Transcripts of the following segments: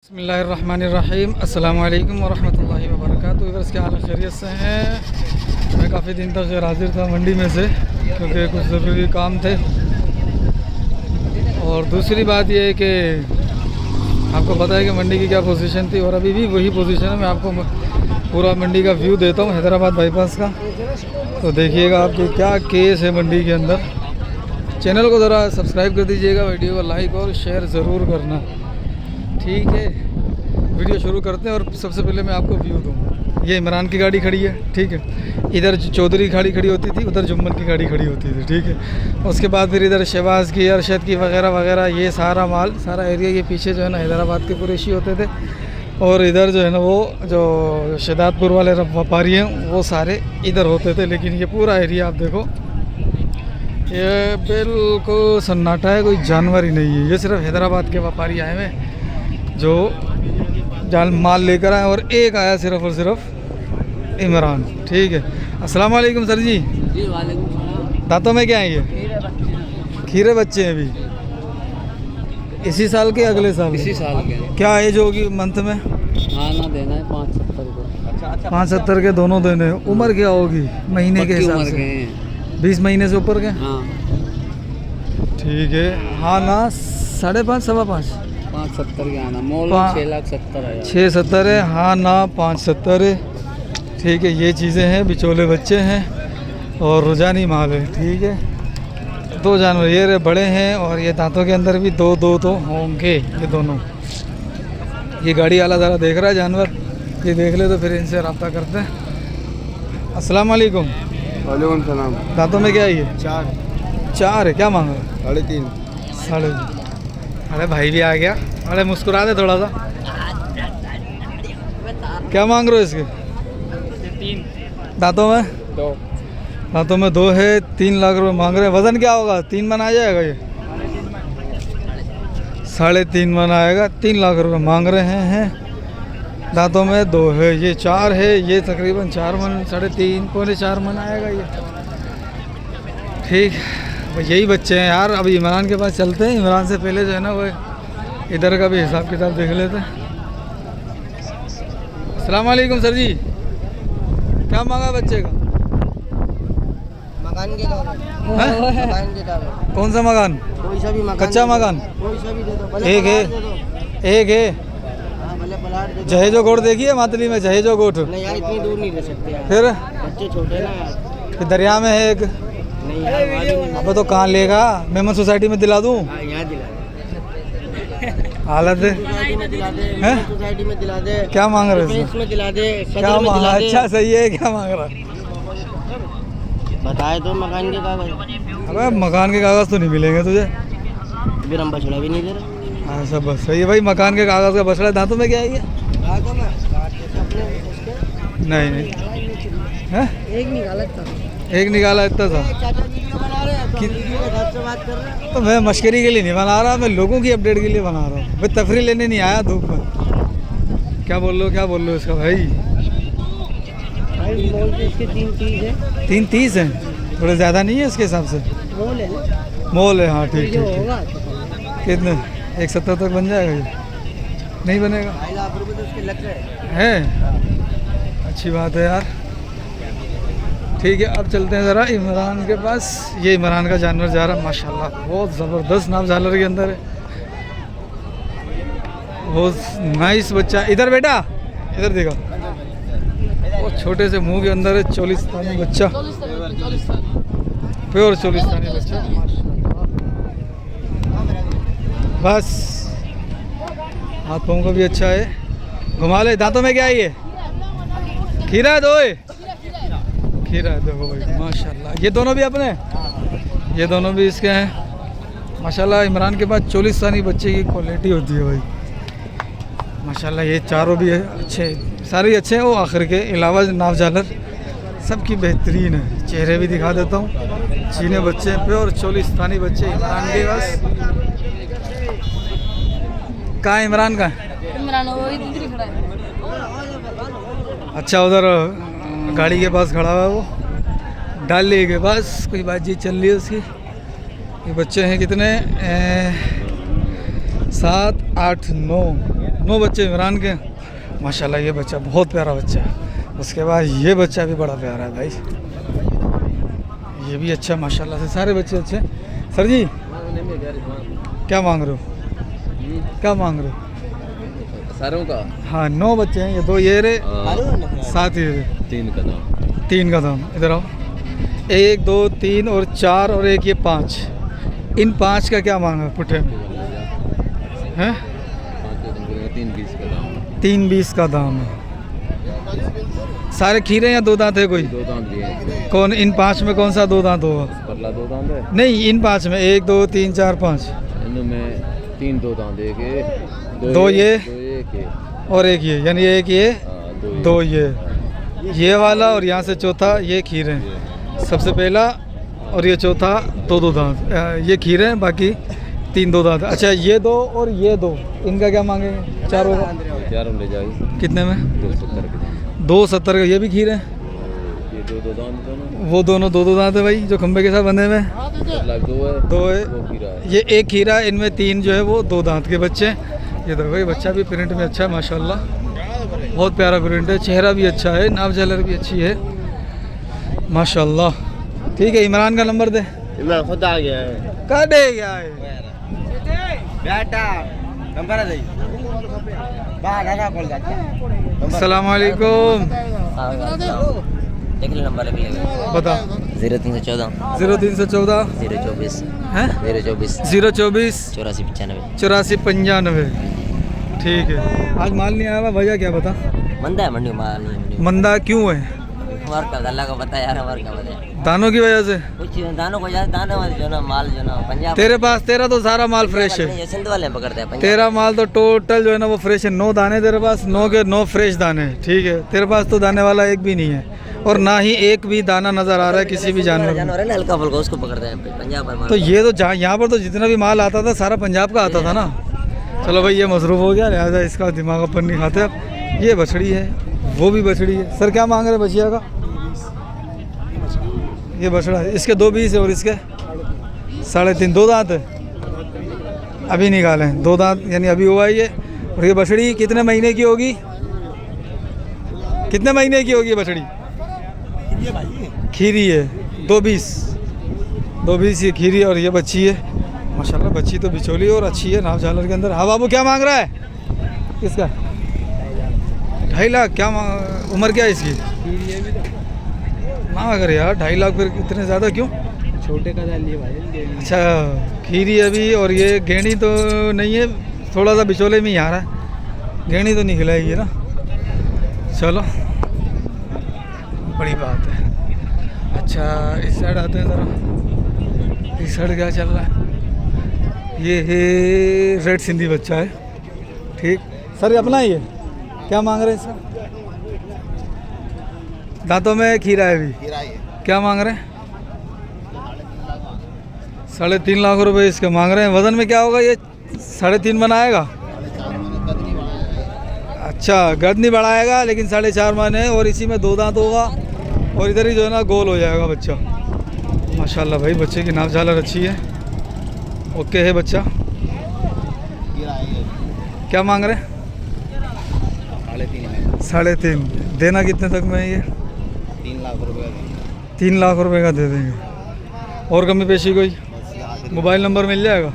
बिस्मिल्लाहिर्रहमानिर्रहीम अस्सलामु अलैकुम वरहमतुल्लाहि वबरकातुहू। व्यूअर्स क्या हाल है, खैरियत से हैं। मैं काफ़ी दिन तक गैर हाजिर था मंडी में से, क्योंकि कुछ ज़रूरी काम थे। और दूसरी बात यह है कि आपको पता है कि मंडी की क्या पोजीशन थी, और अभी भी वही पोजीशन है। मैं आपको पूरा मंडी का व्यू देता हूँ, हैदराबाद बाईपास का। तो देखिएगा आपके क्या केस है मंडी के अंदर। चैनल को ज़रा सब्सक्राइब कर दीजिएगा, वीडियो को लाइक और शेयर ज़रूर करना, ठीक है। वीडियो शुरू करते हैं, और सबसे पहले मैं आपको व्यू दूँ। ये इमरान की गाड़ी खड़ी है, ठीक है। इधर चौधरी गाड़ी खड़ी होती थी, उधर जुम्मन की गाड़ी खड़ी होती थी, ठीक है। उसके बाद फिर इधर शहबाज की, अरशद की वगैरह वगैरह, ये सारा माल, सारा एरिया ये पीछे जो है ना हैदराबाद के कुरैशी होते थे। और इधर जो है ना वो जो शहदादपुर वाले व्यापारी हैं वो सारे इधर होते थे। लेकिन ये पूरा एरिया आप देखो, ये बिल्कुल सन्नाटा है, कोई जानवर ही नहीं है। ये सिर्फ हैदराबाद के व्यापारी आए हुए हैं जो जाल माल लेकर आए, और एक आया सिर्फ और सिर्फ इमरान, ठीक है। अस्सलाम वालेकुम सर जी। जी वालेकुम सलाम। दांतों में क्या है ये? खीरे बच्चे हैं अभी। इसी साल के अगले साल? इसी साल के। क्या एज होगी मंथ में? आना देना है 570 को। 570 के दोनों देने हैं। उम्र क्या होगी महीने के हिसाब से? 20 महीने से ऊपर के? हाँ ठीक है। हाँ ना, 5.5 सवा 5? 570 के आना। मोल 6,70,000। 670 है। हाँ ना, 570 है, ठीक है। ये चीज़ें हैं, बिचौले बच्चे हैं और रुझानी माल है, ठीक है। दो जानवर ये बड़े हैं, और ये दांतों के अंदर भी दो दो तो होंगे ये दोनों। ये गाड़ी वाला ज़रा देख रहा है जानवर, ये देख ले तो फिर इनसे रब्ता करते हैं। अस्सलाम वालेकुम। वालेकुम सलाम। दांतों में क्या है ये? 4 है। क्या मांग रहा है? 3.5। 3.5। अरे भाई भी आ गया। अरे मुस्कुरा दे थोड़ा सा। क्या मांग रहे हो इसके? 3। दांतों में 2। दांतों में 2 है। 3 लाख रुपए मांग रहे हैं। वज़न क्या होगा? 3 मन आ जाएगा ये? 3.5 मन आएगा। 3 लाख रुपए मांग रहे हैं। दांतों में 2 है। ये 4 है। ये तकरीबन 4 मन, 3.5 पौने 4 मन आएगा ये, ठीक। यही बच्चे हैं यार। अभी इमरान के पास चलते हैं। इमरान से पहले जो है ना वो इधर का भी हिसाब किताब देख लेते हैं। अस्सलाम वालेकुम सर जी। क्या मांगा बच्चे का? मकान के कागज। हैं? मकान के कागज। कौन सा मकान? कोई सा भी मकान। कच्चा मकान? कोई सा भी दे दो। एक है। एक है। हाँ भले प्लाट दे दो। जहेजो गोट देखिए मातली में, जहेजो गोट। नहीं यार, इतनी दूर नहीं रह सकते यार। फिर बच्चे छोटे ना यार। फिर दरिया में है एक। नहीं यार, वहाँ भी नहीं। अब तो कहाँ लेगा? मेमन सोसाइटी में दिला दूँ? हाँ, यहाँ दिला दे। हालत है। सोसाइटी में दिला दे। हैं? सोसाइटी में दिला दे। क्या मांग रहे डिफेंस हैं? में दिला दे। क्या सदर में मांग? दिला दे। अच्छा सही है। क्या मांग रहा है? बताए तो मकान के कागज। अबे मकान के कागज़ तो नहीं मिलेंगे तुझे। फिर हम बछड़ा भी नहीं दे रहे। हाँ सब बस सही है भाई। मकान के कागज़ का बछड़ा। दांतों में क्या है ये? नहीं नहीं है। एक निकाला था। एक निकाला इतना था। चाचा वीडियो बना रहे हैं तो वीडियो के हिसाब से बात कर रहे हैं। तो मैं मश्करी के लिए नहीं बना रहा, मैं लोगों की अपडेट के लिए बना रहा हूँ। मैं तफरी लेने नहीं आया धूप में। क्या बोल लो इसका भाई? भाई मोल तो इसके 3.30 है। 3.30 है। थोड़े ज़्यादा नहीं है इसके हिसाब से? मोल है ना। मोल है। हाँ ठीक जो ठीक ठीक। होगा कितने? 170 तक बन जाएगा ये? नहीं बनेगा? 2.5 लाख रुपए तो उसके लग गए है। अच्छी बात है यार, ठीक है। अब चलते हैं ज़रा इमरान के पास। ये इमरान का जानवर जा रहा है, माशाल्लाह बहुत ज़बरदस्त नाप झालर के अंदर है, बहुत नाइस बच्चा। इधर बेटा, इधर देखो, वो छोटे से मुंह के अंदर है। चोलिस्तानी बच्चा, प्योर चोलिस्तानी बच्चा, बस हाथ पाँव का भी अच्छा है। घुमा ले। दांतों में क्या है ये? खीरा है। 2 है। खीरा है। देखो भाई माशाल्लाह। ये दोनों भी अपने? ये दोनों भी इसके हैं माशाल्लाह। इमरान के पास चोलिस्तानी बच्चे की क्वालिटी होती है भाई माशाल्लाह। ये चारों भी है अच्छे, सारे अच्छे हैं। वो आखिर के अलावा नाव झालर सबकी बेहतरीन है। चेहरे भी दिखा देता हूँ। चीने बच्चे, प्योर चोलिस्तानी बच्चे इमरान के पास। कहाँ है इमरान? का इमरान वो इधर ही खड़ा है। अच्छा, उधर गाड़ी के पास खड़ा हुआ है वो, डाली के पास कोई बातचीत चल रही है उसकी। ये बच्चे हैं कितने? 7, 8 9 बच्चे इमरान के। माशाल्लाह ये बच्चा बहुत प्यारा बच्चा है। उसके बाद ये बच्चा भी बड़ा प्यारा है भाई, ये भी अच्छा माशाल्लाह से, सारे बच्चे अच्छे। सर जी क्या मांग रहे हो, क्या मांग रहे हो? सारों का हाँ 9 बच्चे हैं, ये 2 ये रे, 7 ये रे। 3 का दाम। इधर आओ, 1 2 3 और 4 और 1 ये 5। इन 5 का क्या मांगा पुट्ठे में हैं? 320 का दाम है। सारे खीरे या 2 दांत है कोई? 2 दांत भी है। कौन इन 5 में कौन सा 2 दांत होगा? परला 2 दांत है। नहीं इन 5 में 1 2 3 4 5 इनमें 3 2 दांत है के 2 ये के और 1 ये, यानी 1 ये 2 ये वाला और यहाँ से चौथा ये खीरे हैं। सबसे पहला और ये चौथा 2 दांत, ये खीरे हैं, बाकी 3 2 दांत। अच्छा ये 2 और ये 2, इनका क्या मांगेंगे? चारों का ले जाएगी कितने में? 270 के 270 का। ये भी खीरे हैं, ये 2 दांत दोनों, वो दोनों 2 दांत है भाई, जो खंबे के साथ बंधे हुए हैं। 2 है, वो खीरा है। ये 1 खीरा, इनमें 3 जो है वो 2 दांत के बच्चे हैं। ये देखो ये बच्चा भी प्रिंट में अच्छा है माशाल्लाह, बहुत प्यारा प्रिंट है, चेहरा भी अच्छा है, नाप झालर भी अच्छी है माशाल्लाह। ठीक है, इमरान का नंबर दे। मैं खुद आ गया है कहाँ दे गया है बेटा, नंबर दे बाहर आना कॉल करता। अस्सलाम वालेकुम। देख ले नंबर ले बता। 0314 0314 024 हैं 024 024 84 95। 84 95। ठीक है, आज माल नहीं आया हुआ, वजह क्या बता? मंदा है मंडी, माल नहीं है मंडी। मंदा क्यों है? हमार का अल्लाह को पता है यार, हमार का पता है। दानों की वजह से? कुछ दानों को यार, दाने वाले जो ना माल जो ना पंजाब तेरे पास, तेरा तो सारा माल फ्रेश है, ये सिंध वाले पकड़ते हैं पंजाब। तेरा माल तो टोटल जो है ना वो फ्रेश है। 9 दाने तेरे पास, 9 के 9 फ्रेश दाने हैं। ठीक है, तेरे पास तो दाने वाला एक भी नहीं है, और ना ही एक भी दाना नजर आ रहा है किसी भी जानवर में। जानवर है ना हल्का फुल्का, उसको पकड़ते हैं पंजाब पर। तो ये तो यहाँ पर तो जितना भी माल आता था सारा पंजाब का आता था ना। चलो भाई ये मसरूफ़ हो गया, लिहाजा इसका दिमाग अपन नहीं खाते अब। ये बछड़ी है, वो भी बछड़ी है। सर क्या मांग रहे हैं बछिया का? ये बछड़ा है, इसके 220 है और इसके 3.5। 2 दांत है, अभी निकाले हैं 2 दांत, यानी अभी हुआ है ये। और ये बछड़ी कितने महीने की होगी? कितने महीने की होगी ये बछड़ी? खीरी है। 220 ये खीरी और ये बच्ची है माशाल्लाह। बच्ची तो बिचौली और अच्छी है, नाव झालर के अंदर। हाँ बाबू क्या मांग रहा है इसका? 2.5 लाख। क्या उम्र क्या है इसकी? ना अगर यार 2.5 लाख फिर इतने ज़्यादा क्यों? छोटे का डालिए भाई। अच्छा खीरी अभी, और ये गेंडी तो नहीं है, थोड़ा सा बिचौले में ही आ रहा है, गेंडी तो नहीं खिलाएगी ना। चलो बड़ी बात है। अच्छा इस साइड आते हैं ज़रा, इस साइड क्या चल रहा है? ये है रेड सिंधी बच्चा है। ठीक सर, ये अपना ही है। क्या मांग रहे हैं इसका? दांतों में खीरा है भी। क्या मांग रहे हैं? 3.5 लाख रुपए इसके मांग रहे हैं। वजन में क्या होगा ये? 3.5 बनाएगा? अच्छा गद नहीं बढ़ाएगा, लेकिन 4.5 मन है, और इसी में 2 दांत होगा, और इधर ही जो है ना गोल हो जाएगा बच्चा। माशाल्लाह भाई बच्चे की नाप झालर अच्छी है, ओके है बच्चा। क्या मांग रहे हैं? 3.5। देना कितने तक में है ये? 3 लाख रुपए। 3 लाख रुपए का दे देंगे। और कमी पेशी कोई? मोबाइल नंबर मिल जाएगा?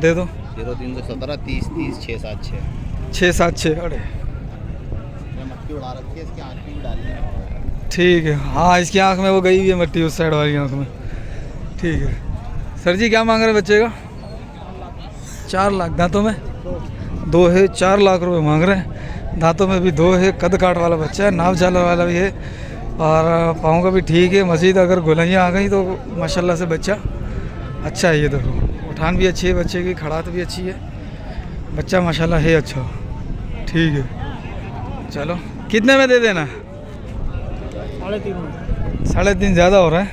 दे दो। 0317 30 30 676। 676। अरे मक्खी उड़ा रखी है इसकी, आँख भी डाली है। ठीक है, हाँ इसकी आंख में वो गई हुई है मट्टी, उस साइड वाली आंख में। ठीक है सर जी क्या मांग रहे हैं बच्चे का? 4 लाख। दांतों में 2 है, 4 लाख रुपए मांग रहे हैं। दांतों में भी 2 है, कद काट वाला बच्चा है, नाव झालर वाला भी है, और पाँव का भी ठीक है। मजीद अगर गोलाइयाँ आ गई तो माशाल्लाह से बच्चा अच्छा है। ये देखो उठान भी अच्छी है बच्चे की, खड़ात भी अच्छी है, बच्चा माशाल्लाह है अच्छा। ठीक है चलो कितने में दे देना? 3.5 ज़्यादा हो रहा है।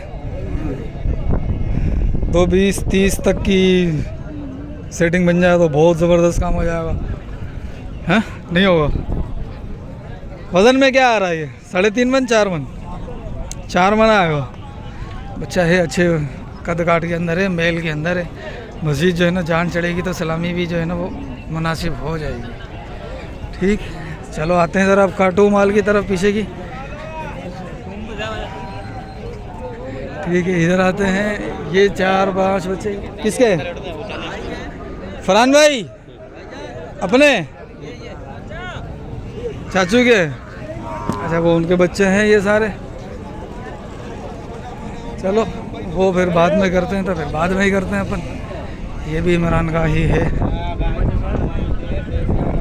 220 30 तक की सेटिंग बन जाए तो बहुत ज़बरदस्त काम हो जाएगा। हैं नहीं होगा? वज़न में क्या आ रहा है ये? 3.5 मन 4 मन? 4 मन आएगा। बच्चा है अच्छे कद काट के अंदर है, मेल के अंदर है। मज़ीद जो है ना जान चढ़ेगी तो सलामी भी जो है ना वो मुनासिब हो जाएगी। ठीक, चलो आते हैं ज़रा अब खाटू माल की तरफ पीछे की। ठीक है, इधर आते हैं। ये 4-5 बच्चे किसके? फरहान भाई अपने चाचू के? अच्छा, वो उनके बच्चे हैं ये सारे। चलो वो फिर बाद में करते हैं, तो फिर बाद में ही करते हैं अपन। ये भी इमरान का ही है,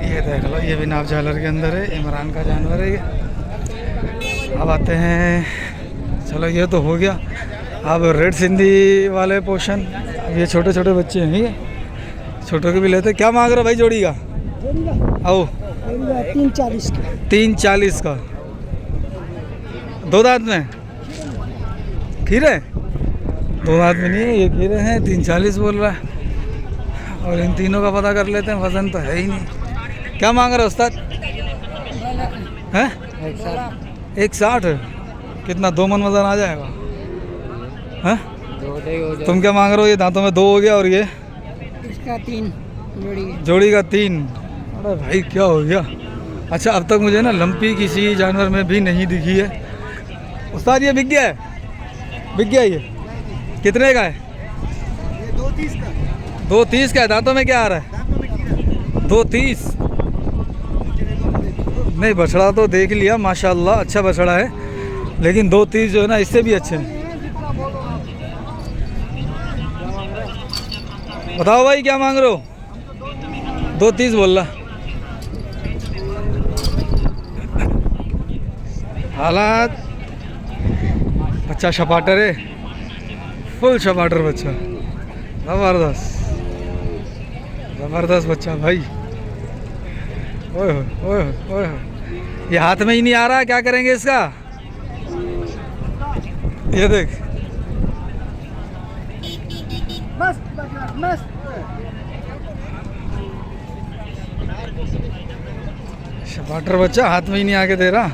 ये देख लो, ये भी नाव झालर के अंदर है, इमरान का जानवर है ये। अब आते हैं, चलो ये तो हो गया। अब रेड सिंधी वाले पोर्शन, अब ये छोटे छोटे बच्चे हैं, ये छोटों के भी लेते। क्या मांग रहे हो भाई जोड़ी का? आओ 340 का। 340 का। 2 दांत में खीरे? 2 दांत में नहीं है ये, खीरे हैं। 340 बोल रहा है। और इन तीनों का पता कर लेते हैं, वजन तो है ही नहीं। क्या मांग रहे हो उस्ताद? हैं 160? कितना 2 मन वजन आ जाएगा? हैं तुम क्या मांग रहे हो? ये दांतों में 2 हो गया और ये इसका 3 जोड़ी का 3। अरे भाई क्या हो गया? अच्छा, अब तक मुझे ना लंपी किसी जानवर में भी नहीं दिखी है। उस्ताद ये बिक गया है? बिक गया ये? कितने का है? ये 230 का। 230 का है। दांतों में क्या आ रहा है? 230? नहीं, बछड़ा तो देख लिया माशाल्लाह, अच्छा बछड़ा है, लेकिन 230 जो है ना, इससे भी अच्छे हैं। बताओ भाई क्या मांग रहे हो? 230 बोल रहा। हालात, बच्चा शपाटर है, फुल शपाटर बच्चा, ज़बरदस्त ज़बरदस्त बच्चा भाई। ओए ओए ओए, ये हाथ में ही नहीं आ रहा, क्या करेंगे इसका? ये देख, मस्त मस्त। शपाटर बच्चा हाथ में ही नहीं आके दे रहा।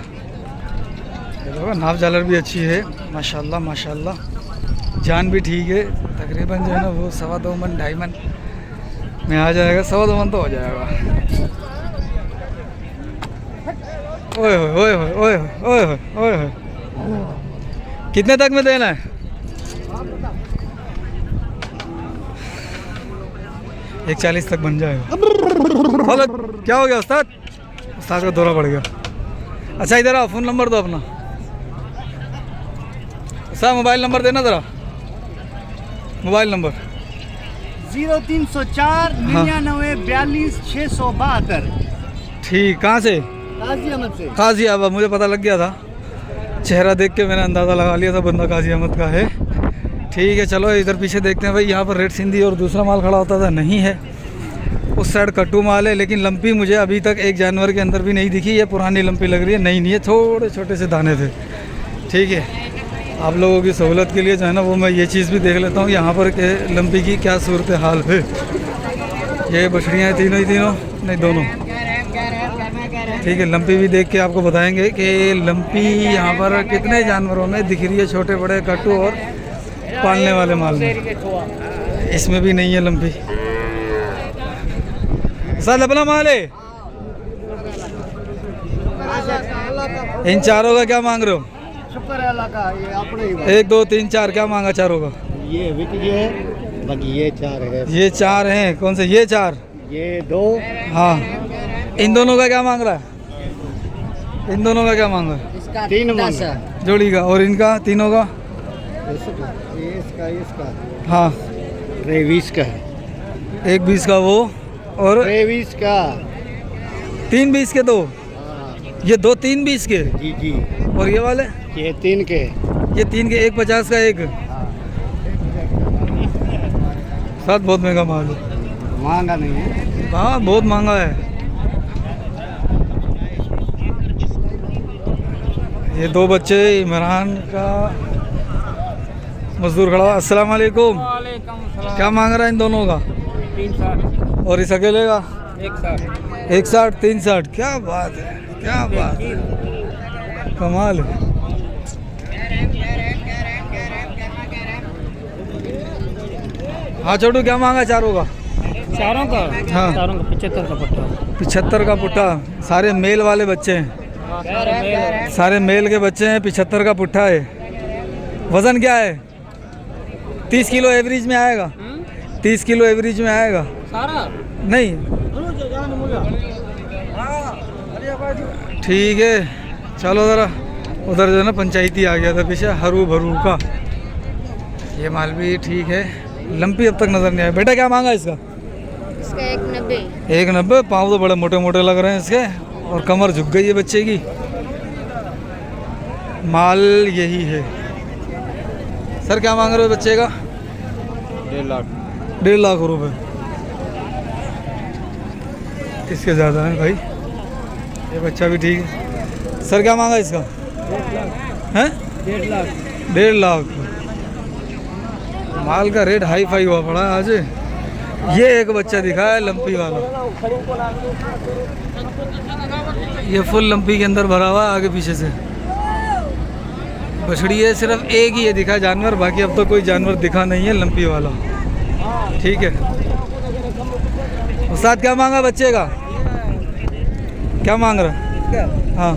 देखो नाव झालर भी अच्छी है माशाल्लाह माशाल्लाह, जान भी ठीक है। तकरीबन जो है ना वो 2.25 मन 2.5 मन में आ जाएगा। 2.25 मन तो हो जाएगा। ओए ओए ओए ओए ओए ओए ओए, कितने तक में देना है? 140 तक बन जाएगा। चलो, क्या हो गया उस्ताद? उस्ताद का दौरा पड़ गया। अच्छा इधर आओ, फ़ोन नंबर दो अपना। सर मोबाइल नंबर देना ज़रा, मोबाइल नंबर। 0304 99 42 672। ठीक, कहाँ से? काजी अहमद से। काजी अहमद, मुझे पता लग गया था, चेहरा देख के मैंने अंदाज़ा लगा लिया था बंदा काजी अहमद का है। ठीक है, चलो इधर पीछे देखते हैं भाई। यहाँ पर रेड सिंधी और दूसरा माल खड़ा होता था, नहीं है। उस साइड कट्टू माल है, लेकिन लंपी मुझे अभी तक एक जानवर के अंदर भी नहीं दिखी। ये पुरानी लंपी लग रही है, नई नहीं है, छोटे छोटे से दाने थे। ठीक है, आप लोगों की सहूलत के लिए जो है ना वो मैं ये चीज़ भी देख लेता हूँ यहाँ पर के लंपी की क्या सूरत हाल है। ये बछड़ियाँ हैं तीनों ही तीनों, नहीं दोनों। ठीक है, लंपी भी देख के आपको बताएंगे कि लंपी यहाँ पर कितने जानवरों में दिख रही है, छोटे बड़े कट्टू और पालने वाले माल में। इसमें भी नहीं है लंपी। सर अपना माल है। इन चारों का क्या मांग रहे हो? शुक्र है अल्लाह का, ये अपने ही 1 2 3 4, क्या मांगा चारों का? ये बिक गए हैं, बाकी ये 4 है। ये 4 हैं। कौन से? ये 4? ये 2। हाँ, इन दोनों का क्या मांग रहा है? इन दोनों का क्या मांग रहा है? इसका 3 मन जोड़ी का। और इनका तीनों का? इसका हाँ, 20 का है। 1 20 का वो, और 20 का। 3 20 के 2। ये 2 3 20 के। जी जी। और ये वाले? ये 3 के। ये 3 के, 1 50 का 1। साथ बहुत महंगा माल है। महंगा नहीं है। हाँ बहुत महंगा है। ये 2 बच्चे इमरान का मजदूर खड़ा हुआ। अस्सलाम वालेकुम। क्या मांग रहा है इन दोनों का? 360। और इस अकेले का? 160। 160 360। क्या बात है, क्या बात है, कमाल है। हाँ छोटू, क्या मांगा चारों का? चारों का हाँ। चारों का 75 का पट्टा 75 का पुट्ठा। सारे मेल वाले बच्चे हैं, सारे मेल के बच्चे हैं। 75 का पुट्ठा है। वज़न क्या है? 30 किलो एवरेज में आएगा। 30 किलो एवरेज में आएगा। सारा नहीं ठीक है, चलो ज़रा उधर जो है ना पंचायती आ गया था पीछे हरू भरू का। ये माल भी ठीक है। लंपी अब तक नज़र नहीं आया। बेटा क्या मांगा इसका? इसका 190। 190। पाँव तो बड़े मोटे मोटे लग रहे हैं इसके, और कमर झुक गई है बच्चे की। माल यही है। सर क्या मांग रहे हो बच्चे का? 1.5 लाख। 1.5 लाख रुपए। इसके ज़्यादा है भाई। ये बच्चा भी ठीक है। सर क्या मांगा इसका? हैं? 1.5 लाख। 1.5 लाख। माल का रेट हाई फाई हुआ पड़ा है आज। ये एक बच्चा दिखा है लंपी वाला, ये फुल लंपी के अंदर भरा हुआ है आगे पीछे से। बछड़ी है, सिर्फ एक ही है दिखा जानवर, बाकी अब तो कोई जानवर दिखा नहीं है लंपी वाला। ठीक है। उस्ताद क्या मांगा बच्चे का? क्या मांग रहा है? हाँ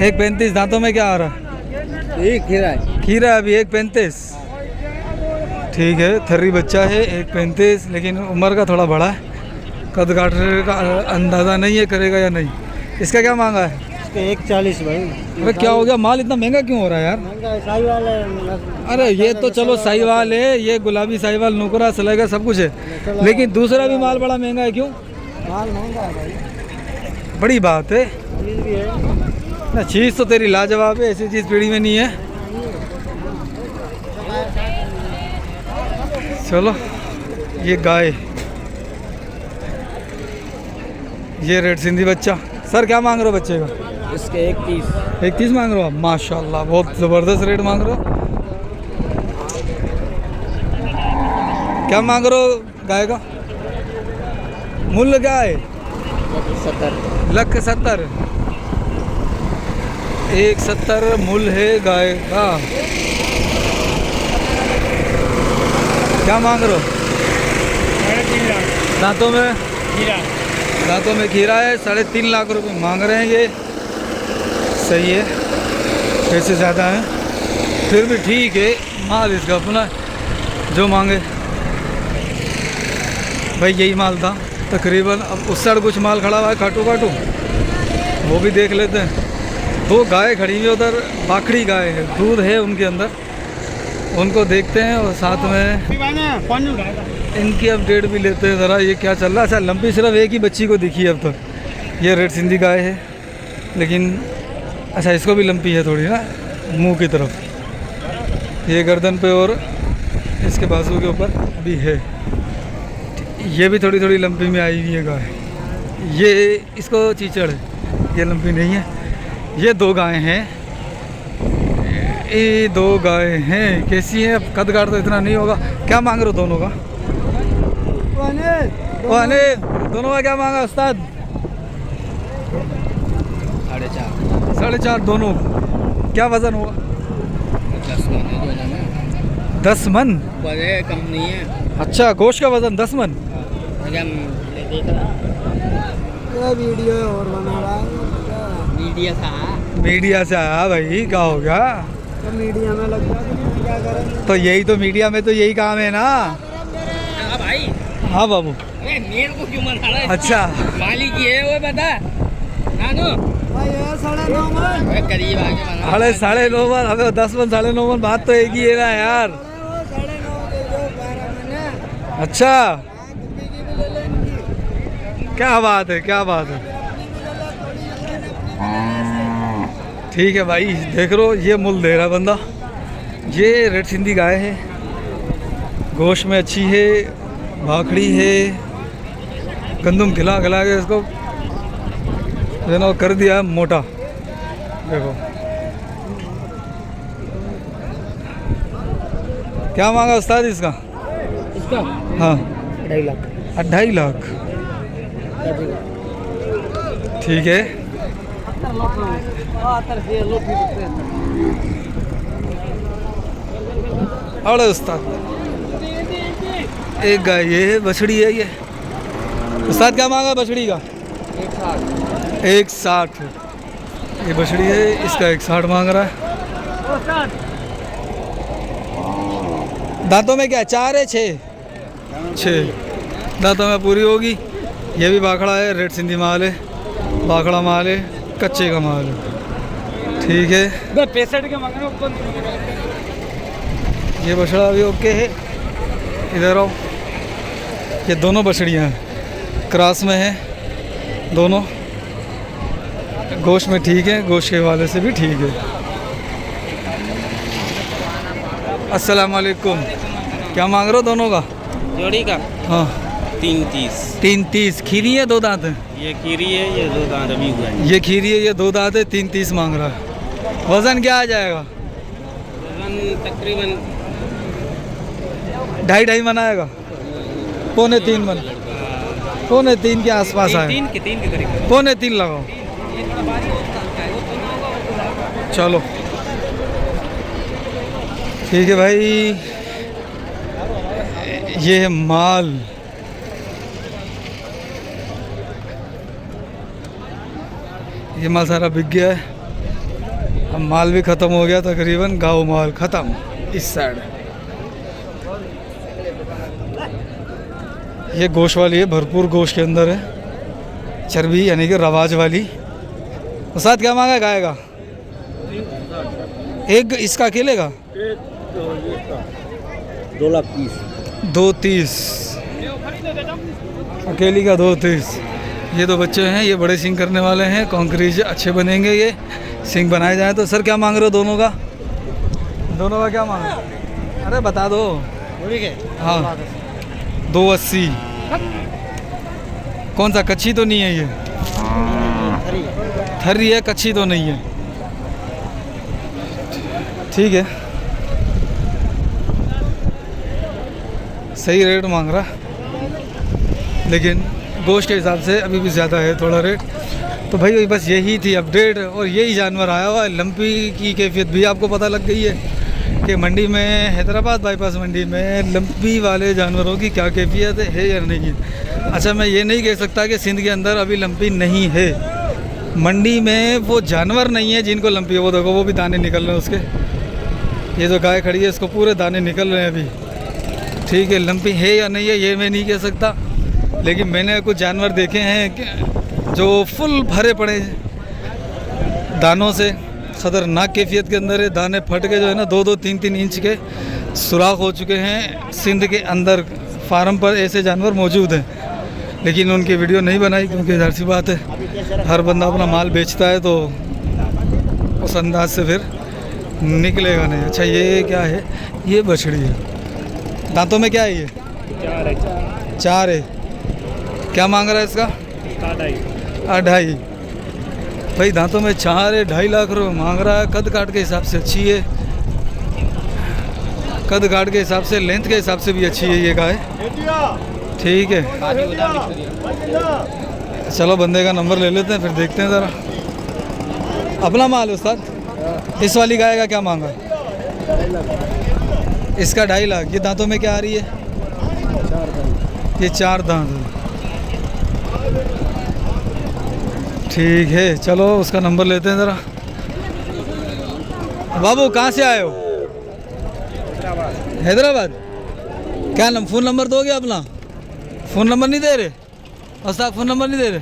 1.35। दांतों में क्या आ रहा है? एक खीरा है। खीरा है अभी 1.35। ठीक है, थर्री बच्चा है 1.35, लेकिन उम्र का थोड़ा बड़ा है। कद काटने का अंदाज़ा नहीं है करेगा या नहीं। इसका क्या मांगा है? इसका 1.40 भाई। अरे क्या हो गया, माल इतना महंगा क्यों हो रहा है यार? साहिवाल है। अरे ये तो चलो साहिवाल है, ये गुलाबी साहिवाल नुकरा सलेगा सब कुछ है, लेकिन दूसरा भी माल बड़ा महंगा है। क्यों? माल महंगा है भाई। बड़ी बात है चीज़ भी है। ना। चीज़ तो तेरी लाजवाब है, ऐसी चीज़ पीढ़ी में नहीं है। चलो ये गाय, ये रेड सिंधी बच्चा। सर क्या मांग रहे हो बच्चे का? इसके 1.30। 1.30 मांग रहे हो आप? माशाल्लाह बहुत ज़बरदस्त रेट मांग रहे हो। क्या मांग रहे हो गाय का? मूल्य क्या है? 1,70,000। 1,70,000 मूल्य है गाय का। क्या मांग रहे हो? 3.5 लाख। दांतों में? खीरा। दांतों में खीरा है। 3.5 लाख रुपए मांग रहे हैं ये। सही है, पैसे ज़्यादा हैं फिर भी ठीक है। माल इसका अपना जो मांगे भाई, यही माल था तकरीबन। अब उस साइड कुछ माल खड़ा हुआ है काटू काटू, वो भी देख लेते हैं। 2 गाय खड़ी हुई उधर, बाखड़ी गाय है, दूध है उनके अंदर, उनको देखते हैं और साथ में इनकी अपडेट भी लेते हैं ज़रा, ये क्या चल रहा है। अच्छा लंपी सिर्फ एक ही बच्ची को दिखी है अब तक। ये रेड सिंधी गाय है, लेकिन अच्छा इसको भी लंपी है थोड़ी ना मुंह की तरफ, ये गर्दन पे और इसके बाजू के ऊपर भी है। ये भी थोड़ी थोड़ी लंपी में आई हुई है गाय। ये इसको चीचड़ है, ये लंपी नहीं है। ये 2 गाय हैं, ये 2 गाय हैं। कैसी है? अब कद काट तो इतना नहीं होगा। क्या मांग रहे हो दोनों का? दोनों का क्या मांगा उस्ताद? 4.5 दोनों। क्या वजन होगा? 10 मन। कम नहीं है। अच्छा गोश्त का वजन 10 मन। वीडियो और बना रहा है। मीडिया से आया भाई, क्या हो गया? तो मीडिया में लग गया, क्या करें? तो यही तो मीडिया में तो यही काम है ना। भाई हाँ बाबू। मेरे को क्यों मना रहा है? अच्छा मालिक ये है वो बता नानू भाई। 9.5 मन करीब आगे मना। 9.5 मन। अबे 10 मन 9.5 मन, बात तो एक ही है ना यार। 9.5 अच्छा क्या बात है, क्या बात है। ठीक है भाई, देख लो ये मूल दे रहा बंदा। ये रेड सिंधी गाय है, गोश्त में अच्छी है, भाखड़ी है, गंदम खिला खिला के इसको जो ना कर दिया मोटा। देखो क्या मांगा उस्ताद इसका? इसका हाँ 2.5 लाख। 2.5 लाख। ठीक है। अरे उस्ताद एक गाय ये है, बछड़ी है ये। उस्ताद क्या मांगा बछड़ी का? 160। ये बछड़ी है, इसका 160 मांग रहा है। दांतों में क्या 4 है 6 दांतों में पूरी होगी। ये भी बाखड़ा है, रेड सिंधी माल है, बाखड़ा माल है, कच्चे का माल है। ठीक है, 65 के मांग रहे हो। ये बछड़ा भी ओके है। इधर आओ, ये दोनों बछड़ियाँ हैं, क्रॉस में है दोनों। गोश्त में ठीक है, गोश्त के वाले से भी ठीक है। अस्सलाम वालेकुम। क्या मांग रहे हो दोनों का? जोड़ी का हाँ 330। खीरी है 2 दांत है? ये खीरी है, ये 2 दांत अभी हुआ है। ये खीरी है, ये 2 दांत है, 330 मांग रहा है। वज़न क्या आ जाएगा? वजन तकरीबन 2.5 मन आएगा, 2.25 मन, 2.25 के आसपास आए। 3 के करीब। 2.25 लगाओ। चलो ठीक है भाई। ये है माल। ये माल सारा बिक गया है। अब माल भी ख़त्म हो गया तकरीबन। गाँव माल ख़त्म इस साइड। ये गोश्त वाली है, भरपूर गोश्त के अंदर है, चर्बी यानी कि रवाज वाली। उस्ताद क्या मांगा गाय का? एक इसका अकेले का 230। अकेली का 230। ये 2 बच्चे हैं, ये बड़े सिंग करने वाले हैं, कॉन्क्रीट अच्छे बनेंगे ये सिंग बनाए जाए तो। सर क्या मांग रहे हो दोनों का? दोनों का क्या मांग? अरे बता दो। हाँ 280। कौन सा, कच्ची तो नहीं है ये? थरी है, कच्ची तो नहीं है। ठीक है, सही रेट मांग रहा, लेकिन गोश्त के हिसाब से अभी भी ज़्यादा है थोड़ा रेट। तो भाई बस यही थी अपडेट। और यही जानवर आया हुआ है। लंपी की कैफियत भी आपको पता लग गई है कि मंडी में, हैदराबाद बाईपास मंडी में लंपी वाले जानवरों की क्या कैफियत है या नहीं है। अच्छा, मैं ये नहीं कह सकता कि सिंध के अंदर अभी लंपी नहीं है। मंडी में वो जानवर नहीं है जिनको लंपी है। वो देखो, वो भी दाने निकल रहे हैं उसके। ये जो गाय खड़ी है इसको पूरे दाने निकल रहे हैं अभी। ठीक है, लंपी है या नहीं है ये मैं नहीं कह सकता, लेकिन मैंने कुछ जानवर देखे हैं जो फुल भरे पड़े दानों से, ख़तरनाक कैफियत के अंदर है। दाने फट के जो है ना 2-2, 3-3 इंच के सुराख हो चुके हैं। सिंध के अंदर फार्म पर ऐसे जानवर मौजूद हैं, लेकिन उनकी वीडियो नहीं बनाई क्योंकि जाहिर सी बात है हर बंदा अपना माल बेचता है तो उस अंदाज से फिर निकलेगा नहीं। अच्छा, ये क्या है? ये बछड़ी है। दांतों में क्या है ये? 4 है। क्या मांग रहा है इसका? 2.5। भाई दांतों में 4 है, 2.5 लाख रुपये मांग रहा है। कद काट के हिसाब से अच्छी है, कद काट के हिसाब से, लेंथ के हिसाब से भी अच्छी है ये गाय। ठीक है, चलो बंदे का नंबर ले लेते हैं, फिर देखते हैं ज़रा। अपना माल उस्ताद। इस वाली गाय का क्या मांगा? इसका 2.5 लाख। ये दांतों में क्या आ रही है? ये 4 दांत है। ठीक है, चलो उसका नंबर लेते हैं ज़रा। बाबू कहाँ से आए हो? हैदराबाद। क्या फ़ोन नंबर दोगे अपना? फ़ोन नंबर नहीं दे रहे? उस्ताद फ़ोन नंबर नहीं दे रहे?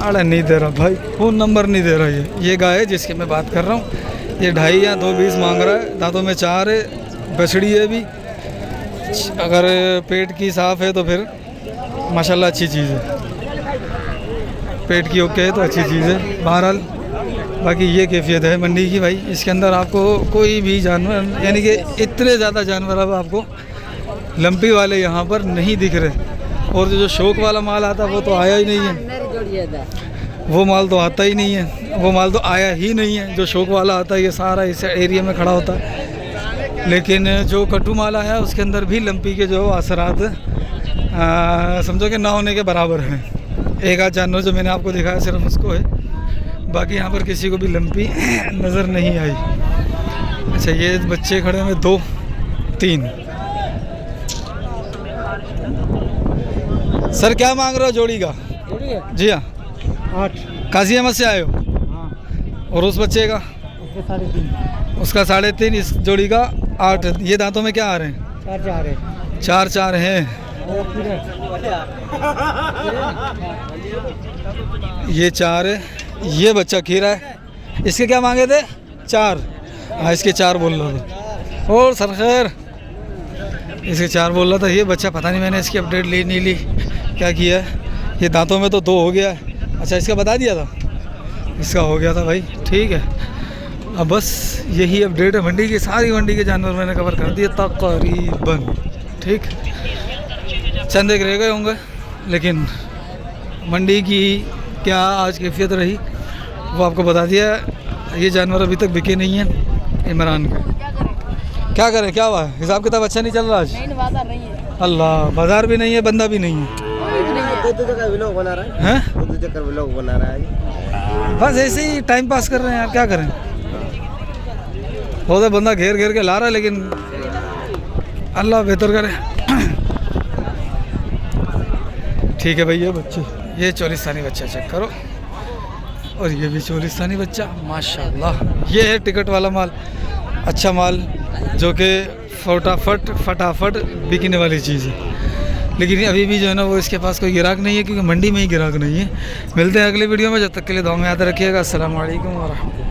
अरे नहीं दे रहा भाई, फ़ोन नंबर नहीं दे रहा। ये गाय है जिसकी मैं बात कर रहा हूँ। ये 2.5 या 2.20 मांग रहा है। दांतों में 4 है, बछड़ी है भी। अगर पेट की साफ़ है तो फिर माशाल्लाह अच्छी चीज़ है। पेट की ओके है तो अच्छी चीज़ है। बहरहाल बाकी ये कैफियत है मंडी की भाई। इसके अंदर आपको कोई भी जानवर, यानी कि इतने ज़्यादा जानवर अब आपको लंपी वाले यहाँ पर नहीं दिख रहे। और जो शौक वाला माल आता वो तो आया ही नहीं है। वो माल तो आता ही नहीं है, वो माल तो आया ही नहीं है। जो शौक वाला आता है ये सारा इस एरिया में खड़ा होता है। लेकिन जो कट्टू माल आया उसके अंदर भी लंपी के जो असरात समझो कि ना होने के बराबर हैं। एक आध जानवर जो मैंने आपको दिखाया सिर्फ उसको है, बाकी यहाँ पर किसी को भी लंपी नज़र नहीं आई। अच्छा, ये बच्चे खड़े हैं 2-3। सर क्या मांग रहे हो जोड़ी का? जोड़ी है जी हाँ, 8 काजी अहमद से आए हो? हाँ और उस बच्चे का? उसके 3.5 उसका 3.5, इस जोड़ी का 8। ये दांतों में क्या आ रहे हैं? 4 है 4 हैं। और फिर ये 4 है, ये बच्चा खीरा है। इसके क्या मांगे थे? 4। हाँ, इसके 4 बोल रहा था। और सर खैर, इसके 4 बोल रहा था। ये बच्चा पता नहीं मैंने इसकी अपडेट ली नहीं ली, क्या किया है। ये दांतों में तो 2 हो गया है। अच्छा, इसका बता दिया था? इसका हो गया था भाई, ठीक है। अब बस यही अपडेट है मंडी की। सारी मंडी के जानवर मैंने कवर कर दिए तकरीबन, ठीक। चंद एक रह गए होंगे, लेकिन मंडी की क्या आज कैफियत रही वो आपको बता दिया। ये जानवर अभी तक बिके नहीं हैं इमरान के। क्या करें, क्या हुआ? हिसाब किताब अच्छा नहीं चल रहा आज? बाजार नहीं है। अल्लाह, बाजार भी नहीं है, बंदा भी नहीं है। दो जगह व्लॉग बना रहा है, हैं? 2 जगह व्लॉग बना रहा है। बस ऐसे ही टाइम पास कर रहे हैं यार, क्या करें। हो तो बंदा घेर घेर के ला रहा है, लेकिन अल्लाह बेहतर करे। ठीक है भैया, बच्चे ये चोलिस्तानी बच्चा चेक करो, और ये भी चोलिस्तानी बच्चा माशाल्लाह। ये है टिकट वाला माल, अच्छा माल, जो कि फटाफट बिकने वाली चीज़ है। लेकिन अभी भी जो है ना, वो इसके पास कोई गिराक नहीं है, क्योंकि मंडी में ही गिराक नहीं है। मिलते हैं अगली वीडियो में, जब तक के लिए दुआ में याद रखिएगा। अस्सलाम वालेकुम व रहमतुल्लाह।